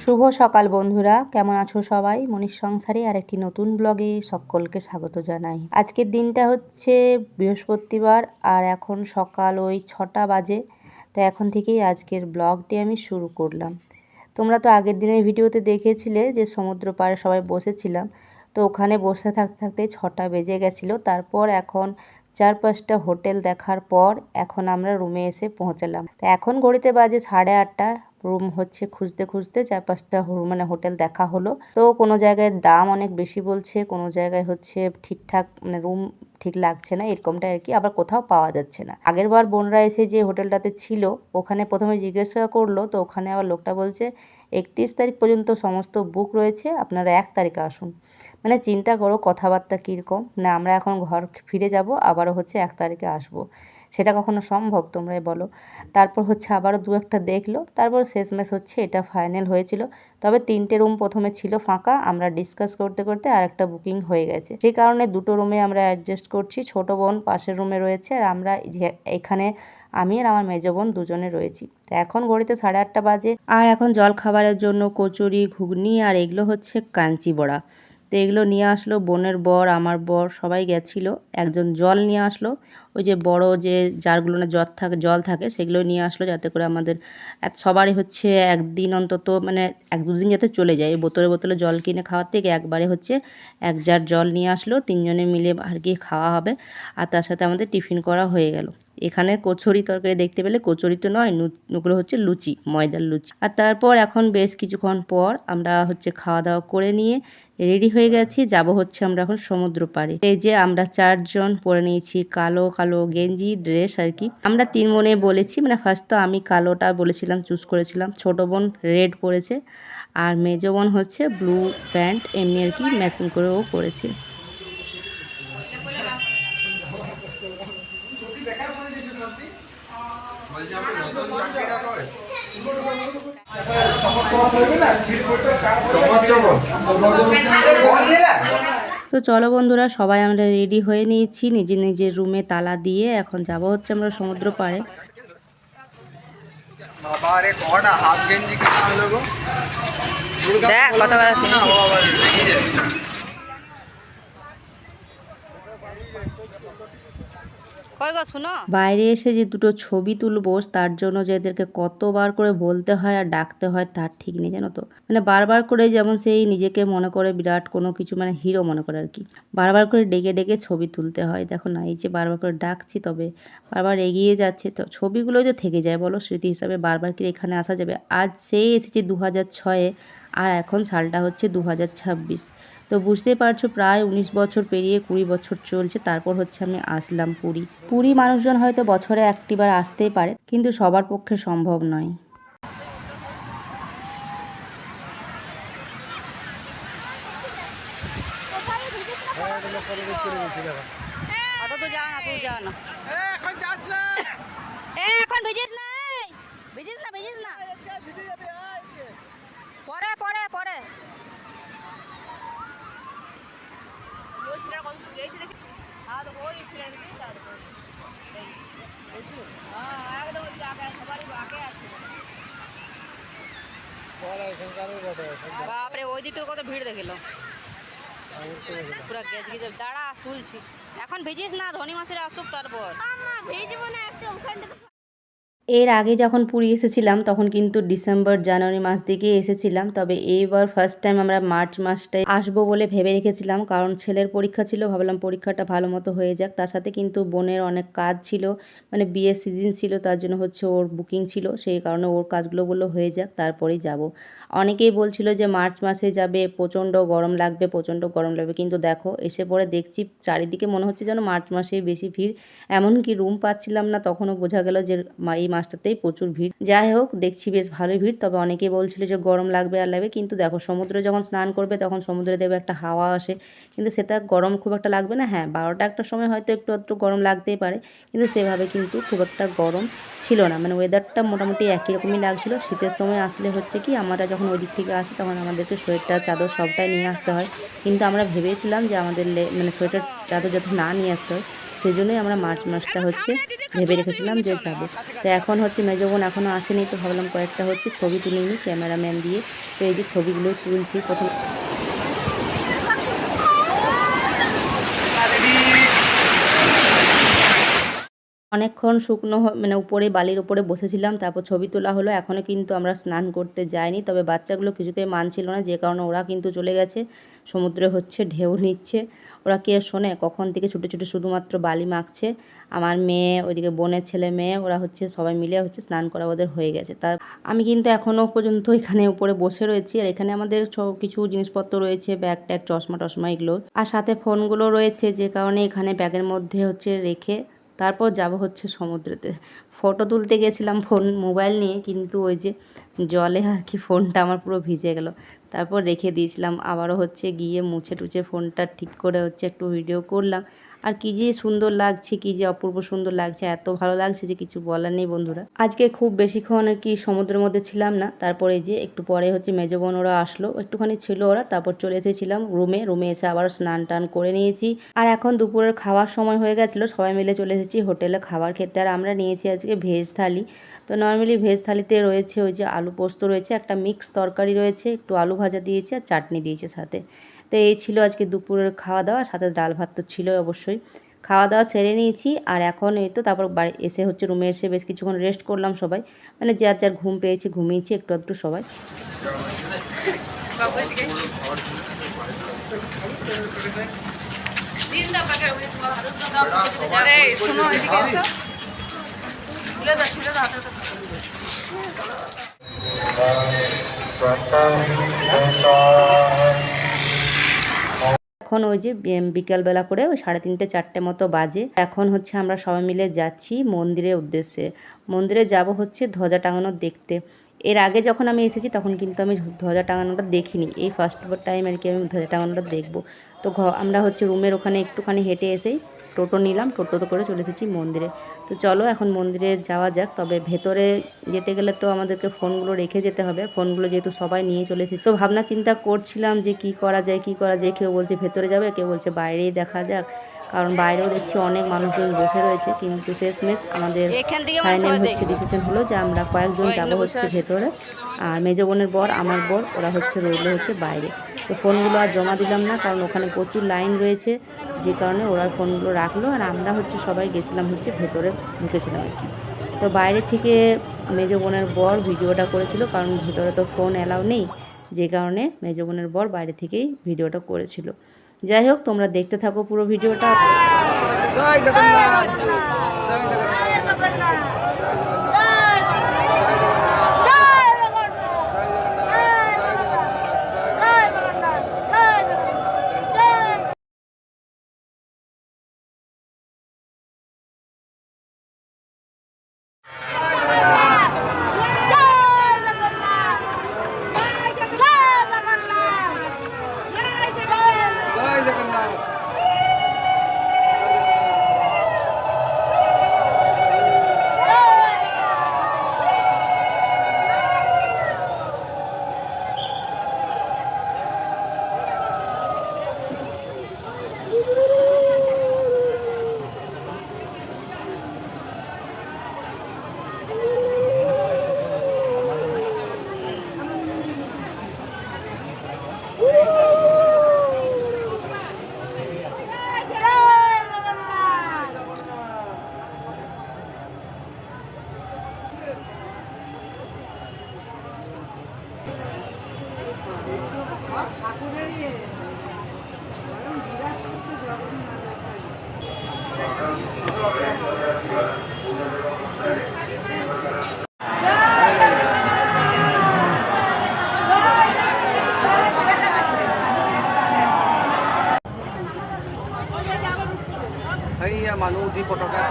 শুভ সকাল বন্ধুরা, কেমন আছো সবাই? মনীষ সংসারে আর একটি নতুন ব্লগে সকলকে স্বাগত জানাই। আজকের দিনটা হচ্ছে বৃহস্পতিবার আর এখন সকাল ওই 6টা বাজে। তো এখন থেকেই আজকের ব্লগটি আমি শুরু করলাম। তোমরা তো আগের দিনের ভিডিওতে দেখেছিলে যে সমুদ্র পাড়ে সবাই বসেছিলাম। তো ওখানে বসে থাকতে থাকতে 6টা বেজে গেছিলো। তারপর এখন 4-5টা হোটেল দেখার পর এখন আমরা রুমে এসে পৌঁছালাম। তো এখন ঘড়িতে বাজে 8:30। রুম হচ্ছে খুঁজতে খুঁজতে 4-5টা মানে হোটেল দেখা হলো। তো কোনো জায়গায় দাম অনেক বেশি বলছে, কোনো জায়গায় হচ্ছে ঠিকঠাক মানে রুম ঠিক লাগছে না, এরকমটা আর কি। আবার কোথাও পাওয়া যাচ্ছে না। আগের বার বোনরা এসে যে হোটেলটাতে ছিল ওখানে প্রথমে জিজ্ঞাসা করলো, তো ওখানে আবার লোকটা বলছে 31 তারিখ পর্যন্ত সমস্ত বুক রয়েছে, আপনারা 1 তারিখে আসুন। মানে চিন্তা করো কথাবার্তা কীরকম। না আমরা এখন ঘর ফিরে যাব, আবারও হচ্ছে 1 তারিখে আসবো। সেটা কখনো সম্ভব তোমরাই বলো। তারপর হচ্ছে আবারও 2-একটা দেখলো, তারপর শেষমেশ হচ্ছে এটা ফাইনাল হয়েছিল। তবে 3টে রুম প্রথমে ছিল ফাঁকা, আমরা ডিসকাস করতে করতে আর একটা বুকিং হয়ে গেছে। সেই কারণে 2টো রুমে আমরা অ্যাডজাস্ট করছি। ছোট বোন পাশের রুমে রয়েছে আর আমরা এখানে আমি আর আমার মেজ বোন দুজনে রয়েছি। তো এখন ঘড়িতে 8:30 বাজে। আর এখন জল খাবারের জন্য কচুরি, ঘুগনি আর এগুলো হচ্ছে কাঞ্চি বড়া। তো এগুলো নিয়ে আসলো বোনের বর, আমার বর সবাই গেছিলো। একজন জল নিয়ে আসলো, ওই যে বড় যে জারগুলোনে জল থাকে সেগুলো নিয়ে আসলো, যাতে করে আমাদের সবারই হচ্ছে একদিন অন্তত মানে 1-2 দিন যাতে চলে যায়। বোতলে বোতলে জল কিনে খাওয়ার থেকে একবারে হচ্ছে 1 জার জল নিয়ে আসলো, 3জনে মিলে আর কি খাওয়া হবে। আর তার সাথে আমাদের টিফিন করা হয়ে গেল। এখানে কচুরি তরকারি দেখতে পেলে, কচুরি তো নয়, ওগুলো হচ্ছে লুচি, ময়দার লুচি। আর তারপর এখন বেশ কিছুক্ষণ পর আমরা হচ্ছে খাওয়া দাওয়া করে নিয়ে রেডি হয়ে গেছি, যাব হচ্ছে আমরা এখন সমুদ্র পাড়ে। এই যে আমরা 4জন পরে নিয়েছি কালো কালো গেঞ্জি ড্রেস আর কি। আমরা 3 বোনে বলেছি, মানে ফার্স্ট তো আমি কালোটা বলেছিলাম, চুজ করেছিলাম। ছোট বোন রেড পরেছে আর মেজ বোন হচ্ছে ব্লু প্যান্ট এমনি আর কি ম্যাচিং করেও পরেছে। তো চলো বন্ধুরা, সবাই আমরা রেডি হয়ে নিয়েছি নিজের নিজের রুমে তালা দিয়ে। এখন যাব হচ্ছে আমরা সমুদ্র পাড়ে। বাইরে এসে যে 2টো ছবি তুলবো তার জন্য যে এদেরকে কতবার করে বলতে হয় আর ডাকতে হয় তার ঠিক নেই, জানো তো। মানে বারবার করে, যেমন সেই নিজেকে মনে করে বিরাট কোনো কিছু, মানে হিরো মনে করে আর কি, বারবার করে ডেকে ডেকে ছবি তুলতে হয়। দেখো না, এই যে বারবার করে ডাকছি তবে বারবার এগিয়ে যাচ্ছে, তো ছবিগুলো যে থেকে যায় বলো স্মৃতি হিসাবে। বারবার কি এখানে আসা যাবে? আজ সেই এসেছি 2006-এ আর এখন সালটা হচ্ছে 2026। তো বুঝতেই পারছো প্রায় 19 বছর পেরিয়ে 20 বছর চলছে, তারপর হচ্ছে আমি আসলাম পুরী। মানুষজন হয়তো বছরে একটিবার আসতেই পারে, কিন্তু সবার পক্ষে সম্ভব নয়। বাপরে, ওই দিকটা কত ভিড় দেখিলো, পুরো গেজ গেজে। দাঁড়া তুলছি, এখন ভিজিস না, ধনী মাসের আসুক তারপর ভিজবো না একটু। এর আগে যখন পুরী এসেছিলাম তখন কিন্তু ডিসেম্বর জানুয়ারি মাস দিকে এসেছিলাম, তবে এইবার ফার্স্ট টাইম আমরা মার্চ মাসটায় আসবো বলে ভেবে রেখেছিলাম, কারণ ছেলের পরীক্ষা ছিল, ভাবলাম পরীক্ষাটা ভালো মতো হয়ে যাক। তার সাথে কিন্তু বোনের অনেক কাজ ছিল, মানে বিয়ের সিজন ছিল, তার জন্য হচ্ছে ওর বুকিং ছিল, সেই কারণে ওর কাজগুলো বললো হয়ে যাক তারপরেই যাব। অনেকেই বলছিল যে মার্চ মাসে যাবে, প্রচণ্ড গরম লাগবে, কিন্তু দেখো এসে পরে দেখছি চারিদিকে মনে হচ্ছে যেন মার্চ মাসেই বেশি ভিড়। এমনকি রুম পাচ্ছিলাম না, তখনও বোঝা গেল যে এই মাসটাতেই প্রচুর ভিড়। যাই হোক, দেখছি বেশ ভালোই ভিড়। তবে অনেকেই বলছিল যে গরম লাগবে আর লাগবে, কিন্তু দেখো সমুদ্রে যখন স্নান করবে তখন সমুদ্রে দেবে একটা হাওয়া আসে, কিন্তু সেটা গরম খুব একটা লাগবে না। হ্যাঁ, 12টা একটা সময় হয়তো একটু গরম লাগতেই পারে, কিন্তু সেভাবে কিন্তু খুব একটা গরম ছিল না। মানে ওয়েদারটা মোটামুটি একই রকমই লাগছিল। শীতের সময় আসলে হচ্ছে কি, আমরা যখন ওই দিক থেকে আসি তখন আমাদেরকে সোয়েটার চাদর সবটাই নিয়ে আসতে হয়, কিন্তু আমরা ভেবেছিলাম যে আমাদের মানে সোয়েটার চাদর যাতে না নিয়ে আসতে হয়, সেই জন্যই আমরা মার্চ মাসটা হচ্ছে ভেবে রেখেছিলাম যে যাব। তো এখন হচ্ছে মেজো বোন এখনও আসেনি, তো ভাবলাম কয়েকটা হচ্ছে ছবি তুলে নিই ক্যামেরাম্যান দিয়ে। তো এই যে ছবিগুলো তুলছি প্রথম। অনেকক্ষণ শুকনো মানে উপরে বালির উপরে বসেছিলাম, তারপর ছবি তোলা হলো। এখনও কিন্তু আমরা স্নান করতে যাইনি, তবে বাচ্চাগুলো কিছুতেই মানছিল না, যে কারণে ওরা কিন্তু চলে গেছে সমুদ্রে হচ্ছে ঢেউ নিচ্ছে। ওরা কে শোনে, কখন থেকে ছুটে ছুটে শুধুমাত্র বালি মাখছে। আমার মেয়ে, ওইদিকে বোনের ছেলে মেয়ে, ওরা হচ্ছে সবাই মিলে হচ্ছে স্নান করা ওদের হয়ে গেছে। তার আমি কিন্তু এখনও পর্যন্ত এখানে উপরে বসে রয়েছি। আর এখানে আমাদের সব কিছু জিনিসপত্র রয়েছে, ব্যাগ ট্যাগ, চশমা টশমা এগুলো, আর সাথে ফোনগুলো রয়েছে, যে কারণে এখানে ব্যাগের মধ্যে হচ্ছে রেখে তারপর যাব হচ্ছে সমুদ্রেতে। ফটো তুলতে গেছিলাম মোবাইল নিয়ে, কিন্তু ওই যে জলে আর কি ফোনটা আমার পুরো ভিজে গেল। তারপর রেখে দিয়েছিলাম, আবারও হচ্ছে গিয়ে মুছে টুছে ফোনটা ঠিক করে হচ্ছে একটু ভিডিও করলাম। আর কি যে সুন্দর লাগছে, কি যে অপূর্ব সুন্দর লাগছে, এত ভালো লাগছে যে কিছু বলার নেই বন্ধুরা। আজকে খুব বেশিক্ষণ আর কি সমুদ্রের মধ্যে ছিলাম না। তারপরে যে একটু পরে হচ্ছে মেজো বোন ওরা আসলো, একটুখানি ছিল ওরা, তারপর চলে এসেছিলাম রুমে এসে আবার স্নান টান করে নিয়েছি। আর এখন দুপুরের খাওয়ার সময় হয়ে গেছিলো, সবাই মিলে চলে এসেছি হোটেলে খাবার খেতে। আর আমরা নিয়েছি আজকে ভেজ থালি। তো নর্মালি ভেজ থালিতে রয়েছে ওই যে আলু পোস্ত রয়েছে, একটা মিক্স তরকারি রয়েছে, একটু আলু ভাজা দিয়েছে আর চাটনি দিয়েছে সাথে। তো এই ছিল আজকে দুপুরের খাওয়া দাওয়া, সাথে ডাল ভাত তো ছিল অবশ্যই। খাওয়া দাওয়া সেরে নিয়েছি, আর এখন এই তো তারপর বাড়ি এসে হচ্ছে রুমে এসে বেশ কিছুক্ষণ রেস্ট করলাম সবাই, মানে যার যার ঘুম পেয়েছি ঘুমিয়েছি একটু একটু সবাই। এখন ওই যে বিকালবেলা করে ওই 3:30 4টে মতো বাজে। এখন হচ্ছে আমরা সবাই মিলে যাচ্ছি মন্দিরের উদ্দেশ্যে। মন্দিরে যাব হচ্ছে ধ্বজা টাঙানো দেখতে। এর আগে যখন আমি এসেছি তখন কিন্তু আমি ধ্বজা টাঙানোটা দেখিনি, এই ফার্স্ট টাইম আর কি আমি ধ্বজা টাঙানোটা দেখবো। তো আমরা হচ্ছে রুমের ওখানে একটুখানি হেঁটে এসেই টোটো নিলাম, টোটোতে করে চলে এসেছি মন্দিরে। তো চলো এখন মন্দিরে যাওয়া যাক। তবে ভেতরে যেতে গেলে তো আমাদেরকে ফোনগুলো রেখে যেতে হবে, ফোনগুলো যেহেতু সবাই নিয়ে চলে এসেছি। তো ভাবনা চিন্তা করছিলাম যে কি করা যায়। কেউ বলছে ভেতরে যাবে, কেউ বলছে বাইরেই দেখা যাক, কারণ বাইরেও দেখছি অনেক মানুষজন বসে রয়েছে। কিন্তু শেষমেশ আমাদের ফাইনাল হচ্ছে ডিসিশন হলো যে আমরা কয়েকজন যাবো হচ্ছে ভেতরে, আর মেজো বোনের বর, আমার বর, ওরা হচ্ছে রইলো হচ্ছে বাইরে। তো ফোনগুলো আর জমা দিলাম না, কারণ ওখানে প্রচুর লাইন রয়েছে, যে কারণে ওরা ফোনগুলো রাখলো। আর আমরা হচ্ছে সবাই গেছিলাম হচ্ছে ভেতরে ঢুকেছিলাম আর কি। তো বাইরে থেকে মেজো বোনের বর ভিডিওটা করেছিল, কারণ ভেতরে তো ফোন অ্যালাউ নেই, যে কারণে মেজো বোনের বর বাইরে থেকেই ভিডিওটা করেছিল। যাই হোক, তোমরা দেখতে থাকো পুরো ভিডিওটা। মানুহ দি পতাকা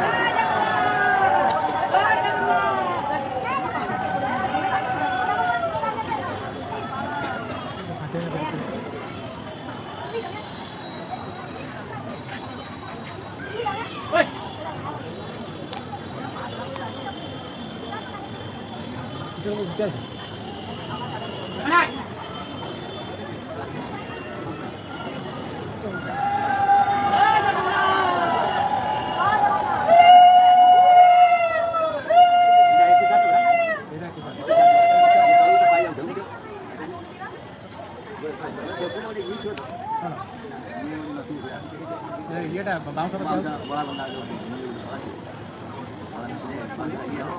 बड़ा बंदा जो ये हो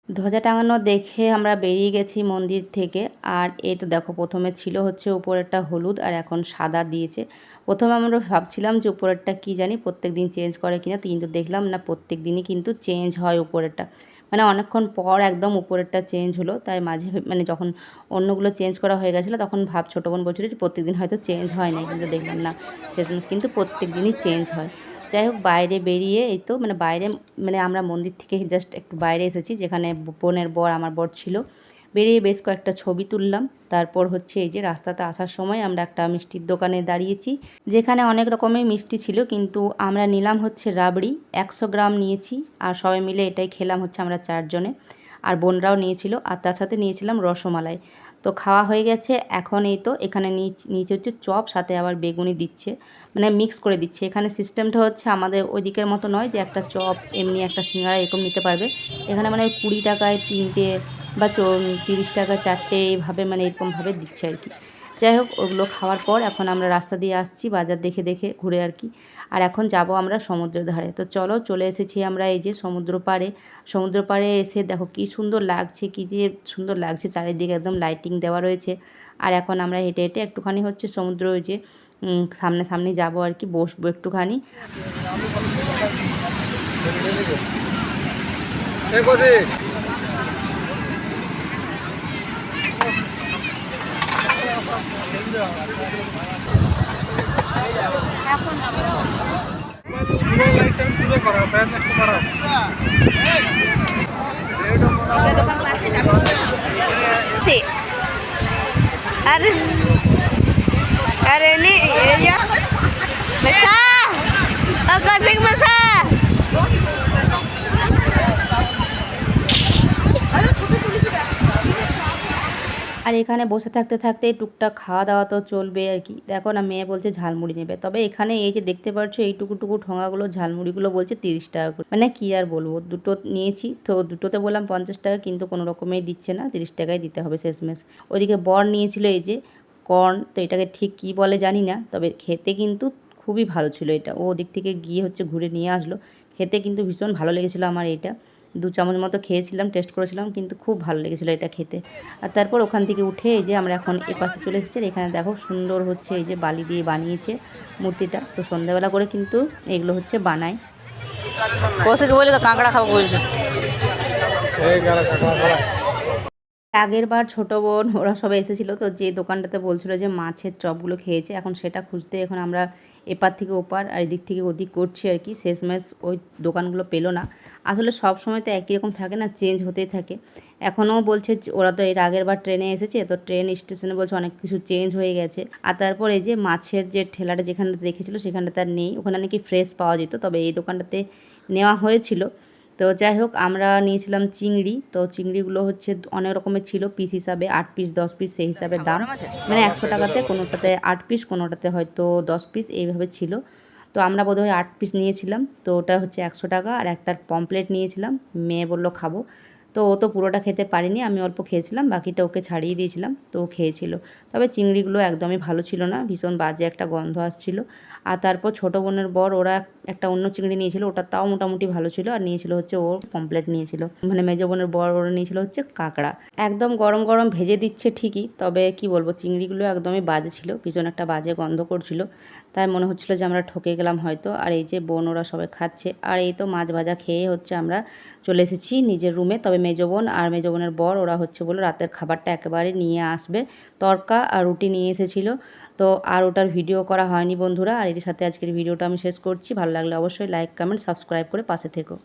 ধ্বজা টাঙানো দেখে আমরা বেরিয়ে গেছি মন্দির থেকে। আর এই তো দেখো প্রথমে ছিল হচ্ছে উপরেরটা হলুদ আর এখন সাদা দিয়েছে। প্রথমে আমরা ভাবছিলাম যে উপরেরটা কী জানি প্রত্যেক দিন চেঞ্জ করে কিনা, কিন্তু দেখলাম না প্রত্যেক দিনই কিন্তু চেঞ্জ হয় উপরেরটা। মানে অনেকক্ষণ পর একদম উপরেরটা চেঞ্জ হলো, তাই মাঝে মানে যখন অন্যগুলো চেঞ্জ করা হয়ে গেছিলো তখন ছোটো বোন বলছিল যে প্রত্যেক দিন হয়তো চেঞ্জ হয় না, কিন্তু দেখলাম না শেষমেশ কিন্তু প্রত্যেক দিনই চেঞ্জ হয়। যাই হোক বাইরে বেরিয়ে এই তো মানে বাইরে মানে আমরা মন্দির থেকে জাস্ট একটু বাইরে এসেছি, যেখানে বোনের বর আমার বর ছিল। বেরিয়ে বেশ কয়েকটা ছবি তুললাম। তারপর হচ্ছে এই যে রাস্তাতে আসার সময় আমরা একটা মিষ্টির দোকানে দাঁড়িয়েছি, যেখানে অনেক রকমের মিষ্টি ছিল, কিন্তু আমরা নিলাম হচ্ছে রাবড়ি 100 গ্রাম নিয়েছি। আর সবাই মিলে এটাই খেলাম হচ্ছে আমরা 4 জনে। আর বোনরাও নিয়েছিল, আর তার সাথে নিয়েছিলাম রসমালাই। তো খাওয়া হয়ে গেছে। এখন এই তো এখানে নিচে হচ্ছে চপ, সাথে আবার বেগুনি দিচ্ছে, মানে মিক্স করে দিচ্ছে। এখানে সিস্টেমটা হচ্ছে আমাদের ওই দিকের মতো নয় যে একটা চপ এমনি একটা সিঙ্গাড়া এরকম নিতে পারবে। এখানে মানে 20 টাকায় 3টে বা 30 টাকা 4টে এইভাবে মানে এরকমভাবে দিচ্ছে আর কি। যাই হোক ওগুলো খাওয়ার পর এখন আমরা রাস্তা দিয়ে আসছি বাজার দেখে দেখে ঘুরে আর কি। আর এখন যাব আমরা সমুদ্রের ধারে। তো চলো চলে এসেছি আমরা এই যে সমুদ্র পাড়ে। সমুদ্র পাড়ে এসে দেখো কি সুন্দর লাগছে, কি যে সুন্দর লাগছে, চারিদিকে একদম লাইটিং দেওয়া রয়েছে। আর এখন আমরা হেঁটে হেঁটে একটুখানি হচ্ছে সমুদ্র ওই যে সামনে সামনে যাবো আর কি, বসবো একটুখানি। Hari ini ya besar, kasih besar. আর এখানে বসে থাকতে থাকতে টুকটাক খাওয়া দাওয়া তো চলবে আর কি। দেখো না মেয়ে বলছে ঝালমুড়ি নেবে, তবে এখানে এই যে দেখতে পাচ্ছ এই টুকু ঠোঙাগুলো ঝালমুড়িগুলো বলছে 30 টাকা করে। মানে কি আর বলবো, দুটো নিয়েছি তো দুটোতে বললাম 50 টাকা, কিন্তু কোনো রকমেই দিচ্ছে না, 30 টাকায় দিতে হবে শেষমেশ। ওইদিকে বর নিয়েছিল এই যে কর্ন, তো এটাকে ঠিক কি বলে জানি না, তবে খেতে কিন্তু খুবই ভালো ছিল এটা। ও ওদিক থেকে গিয়ে হচ্ছে ঘুরে নিয়ে আসলো, খেতে কিন্তু ভীষণ ভালো লেগেছিলো আমার এটা। 2 চামচ মতো খেয়েছিলাম, টেস্ট করেছিলাম, কিন্তু খুব ভালো লেগেছিলো এটা খেতে। আর তারপর ওখান থেকে উঠে এই যে আমরা এখন এপাশে চলে এসেছি। এখানে দেখো সুন্দর হচ্ছে এই যে বালি দিয়ে বানিয়েছে মূর্তিটা। তো সন্ধ্যাবেলা করে কিন্তু এগুলো হচ্ছে বানায়। কৌশিক বলে তো কাঁকড়া খাবো বলছে। আগের বার ছোটো বোন ওরা সবাই এসেছিলো, তো যে দোকানটাতে বলছিল যে মাছের চপগুলো খেয়েছে, এখন সেটা খুঁজতে এখন আমরা এপার থেকে ওপার আর এদিক থেকে ওদিক করছি আর কি। শেষমেশ ওই দোকানগুলো পেলো না। আসলে সব সময় তো একই রকম থাকে না, চেঞ্জ হতেই থাকে। এখনও বলছে ওরা তো এর আগের বার ট্রেনে এসেছে, তো ট্রেন স্টেশনে বলছে অনেক কিছু চেঞ্জ হয়ে গেছে। আর তারপর এই যে মাছের যে ঠেলাটা যেখানটাতে দেখেছিলো সেখানটাতে আর নেই, ওখানে নাকি ফ্রেশ পাওয়া যেত, তবে এই দোকানটাতে নেওয়া হয়েছিল। তো যাই হোক আমরা নিয়েছিলাম চিংড়ি। তো চিংড়িগুলো হচ্ছে অনেক রকমের ছিল, পিস হিসাবে 8 পিস 10 পিস সেই হিসাবে দাম। মানে 100 টাকাতে কোনোটাতে 8 পিস, কোনোটাতে হয়তো 10 পিস এইভাবে ছিল। তো আমরা বোধহয় 8 পিস নিয়েছিলাম, তো ওটা হচ্ছে 100 টাকা। আর একটা পমপ্লেট নিয়েছিলাম, মেয়ে বলল খাবো, তো ও তো পুরোটা খেতে পারিনি, আমি অল্প খেয়েছিলাম, বাকিটা ওকে ছাড়িয়ে দিয়েছিলাম, তো ও খেয়েছিল। তবে চিংড়িগুলো একদমই ভালো ছিল না, ভীষণ বাজে একটা গন্ধ আসছিল। আর তারপর ছোটো বোনের বর ওরা একটা অন্য চিংড়ি নিয়েছিল, ওটা তাও মোটামুটি ভালো ছিল। আর নিয়েছিল হচ্ছে ওর পমপ্লেট নিয়েছিল, মানে মেজো বোনের বর ওরা নিয়েছিল হচ্ছে কাঁকড়া। একদম গরম গরম ভেজে দিচ্ছে ঠিকই, তবে কি বলবো চিংড়িগুলো একদমই বাজে ছিল, ভীষণ একটা বাজে গন্ধ করছিল। তাই মনে হচ্ছিলো যে আমরা ঠকে গেলাম হয়তো। আর এই যে বোন ওরা সবাই খাচ্ছে, আর এই তো মাছ ভাজা খেয়ে হচ্ছে আমরা চলে এসেছি নিজের রুমে। তবে মেজো বোন আর মেজো বোনের বর ওরা হচ্ছে বলে রাতের খাবারটা একেবারে নিয়ে আসবে, তড়কা আর রুটি নিয়ে এসেছিলো। তো আর ওটার ভিডিও করা হয়নি বন্ধুরা। আর এর সাথে আজকের ভিডিওটা আমি শেষ করছি। ভালো লাগলে অবশ্যই লাইক, কমেন্ট, সাবস্ক্রাইব করে পাশে থেকো।